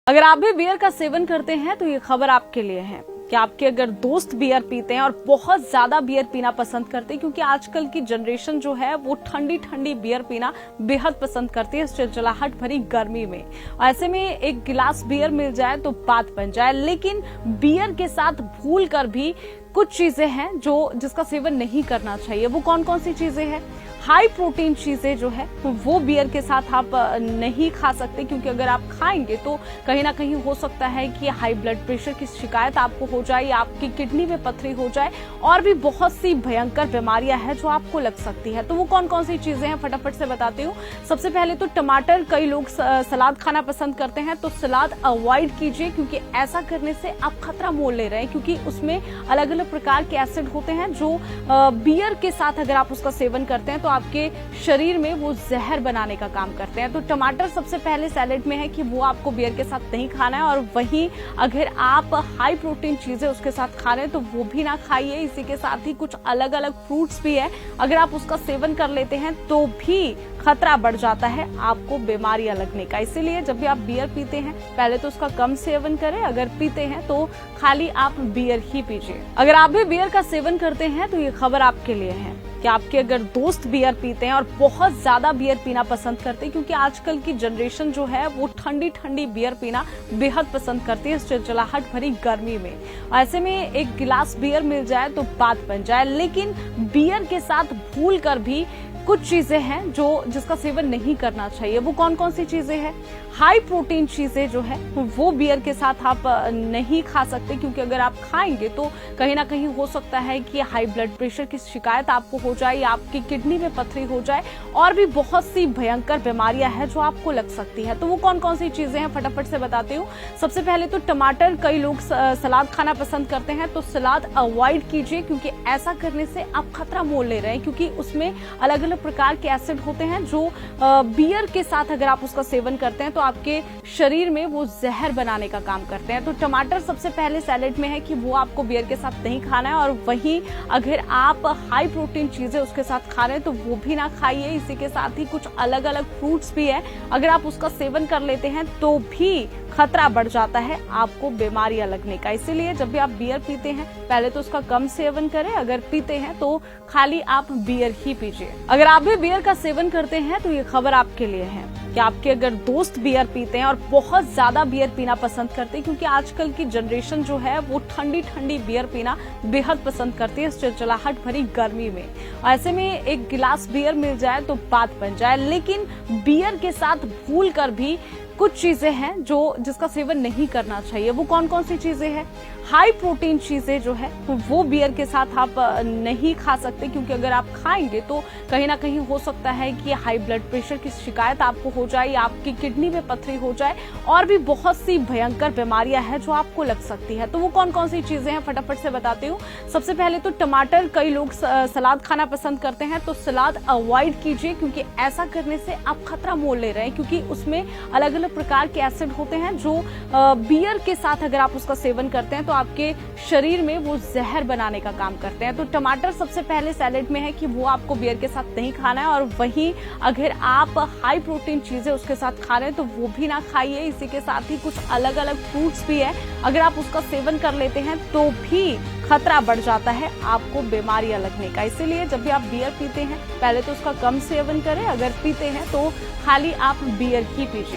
अगर आप भी बियर का सेवन करते हैं तो ये खबर आपके लिए है कि आपके अगर दोस्त बियर पीते हैं और बहुत ज्यादा बियर पीना पसंद करते हैं, क्योंकि आजकल की जनरेशन जो है वो ठंडी ठंडी बियर पीना बेहद पसंद करती है चिलचिलाहट भरी गर्मी में। ऐसे में एक गिलास बियर मिल जाए तो बात बन जाए, लेकिन बियर के साथ भूल कर भी कुछ चीजें हैं जो जिसका सेवन नहीं करना चाहिए। वो कौन कौन सी चीजें हैं? हाई प्रोटीन चीजें जो है वो बियर के साथ आप नहीं खा सकते, क्योंकि अगर आप खाएंगे तो कहीं ना कहीं हो सकता है कि हाई ब्लड प्रेशर की शिकायत आपको हो जाए या आपकी किडनी में पथरी हो जाए, और भी बहुत सी भयंकर बीमारियां हैं जो आपको लग सकती है। तो वो कौन कौन सी चीजें हैं फटाफट से बताती हूँ। सबसे पहले तो टमाटर, कई लोग सलाद खाना पसंद करते हैं तो सलाद अवॉइड कीजिए, क्योंकि ऐसा करने से आप खतरा मोल ले रहे हैं, क्योंकि उसमें अलग अलग प्रकार के एसिड होते हैं जो बियर के साथ अगर आप उसका सेवन करते हैं तो आपके शरीर में वो जहर बनाने का काम करते हैं। तो टमाटर सबसे पहले सैलेड में है कि वो आपको बियर के साथ नहीं खाना है, और वहीं अगर आप हाई प्रोटीन चीजें उसके साथ खा रहे हैं तो वो भी ना खाइए। इसी के साथ ही कुछ अलग अलग फ्रूट्स भी है, अगर आप उसका सेवन कर लेते हैं तो भी खतरा बढ़ जाता है आपको बीमारियां लगने का। इसीलिए जब भी आप बियर पीते हैं पहले तो उसका कम सेवन करें, अगर पीते हैं तो खाली आप बियर ही पीजिए। अगर आप भी बियर का सेवन करते हैं तो ये खबर आपके लिए है कि आपके अगर दोस्त बियर पीते हैं और बहुत ज्यादा बियर पीना पसंद करते हैं, क्योंकि आजकल की जनरेशन जो है वो ठंडी ठंडी बियर पीना बेहद पसंद करती है चिलचिलाहट भरी गर्मी में। ऐसे में एक गिलास बियर मिल जाए तो बात बन जाए, लेकिन बियर के साथ भूल कर भी कुछ चीजें हैं जो जिसका सेवन नहीं करना चाहिए। वो कौन कौन सी चीजें हैं? हाई प्रोटीन चीजें जो है वो बियर के साथ आप नहीं खा सकते, क्योंकि अगर आप खाएंगे तो कहीं ना कहीं हो सकता है कि हाई ब्लड प्रेशर की शिकायत आपको हो जाए या आपकी किडनी में पथरी हो जाए, और भी बहुत सी भयंकर बीमारियां हैं जो आपको लग सकती है। तो वो कौन कौन सी चीजें हैं फटाफट से बताती हूँ। सबसे पहले तो टमाटर, कई लोग सलाद खाना पसंद करते हैं तो सलाद अवॉइड कीजिए, क्योंकि ऐसा करने से आप खतरा मोल ले रहे हैं, क्योंकि उसमें अलग अलग प्रकार के एसिड होते हैं जो बियर के साथ अगर आप उसका सेवन करते हैं तो आपके शरीर में वो जहर बनाने का काम करते हैं। तो टमाटर सबसे पहले सैलेड में है कि वो आपको बियर के साथ नहीं खाना है, और वहीं अगर आप हाई प्रोटीन चीजें उसके साथ खा रहे हैं तो वो भी ना खाइए। इसी के साथ ही कुछ अलग अलग फ्रूट्स भी है, अगर आप उसका सेवन कर लेते हैं तो भी खतरा बढ़ जाता है आपको बीमारियां लगने का। इसीलिए जब भी आप बियर पीते हैं पहले तो उसका कम सेवन करें, अगर पीते हैं तो खाली आप बियर ही पीजिए। अगर आप भी बियर का सेवन करते हैं तो ये खबर आपके लिए है कि आपके अगर दोस्त बियर पीते हैं और बहुत ज्यादा बियर पीना पसंद करते हैं, क्योंकि आजकल की जनरेशन जो है वो ठंडी ठंडी बियर पीना बेहद पसंद करती है चिलचिलाहट भरी गर्मी में। ऐसे में एक गिलास बियर मिल जाए तो बात बन जाए, लेकिन बियर के साथ भूल कर भी कुछ चीजें हैं जो जिसका सेवन नहीं करना चाहिए। वो कौन कौन सी चीजें हैं? हाई प्रोटीन चीजें जो है वो बियर के साथ आप नहीं खा सकते, क्योंकि अगर आप खाएंगे तो कहीं ना कहीं हो सकता है कि हाई ब्लड प्रेशर की शिकायत आपको हो जाए या आपकी किडनी में पथरी हो जाए, और भी बहुत सी भयंकर बीमारियां हैं जो आपको लग सकती है। तो वो कौन कौन सी चीजें हैं फटाफट से बताती हूँ। सबसे पहले तो टमाटर, कई लोग सलाद खाना पसंद करते हैं तो सलाद अवॉइड कीजिए, क्योंकि ऐसा करने से आप खतरा मोल ले रहे हैं, क्योंकि उसमें अलग अलग प्रकार के एसिड होते हैं जो बियर के साथ अगर आप उसका सेवन करते हैं तो आपके शरीर में वो जहर बनाने का काम करते हैं। तो टमाटर सबसे पहले सैलेड में है कि वो आपको बियर के साथ नहीं खाना है, और वहीं अगर आप हाई प्रोटीन चीजें उसके साथ खा रहे हैं तो वो भी ना खाइए। इसी के साथ ही कुछ अलग अलग फ्रूट्स भी है, अगर आप उसका सेवन कर लेते हैं तो भी खतरा बढ़ जाता है आपको बीमारियां लगने का। इसीलिए जब भी आप बियर पीते हैं पहले तो उसका कम सेवन करें, अगर पीते हैं तो खाली आप बियर ही पीजिए।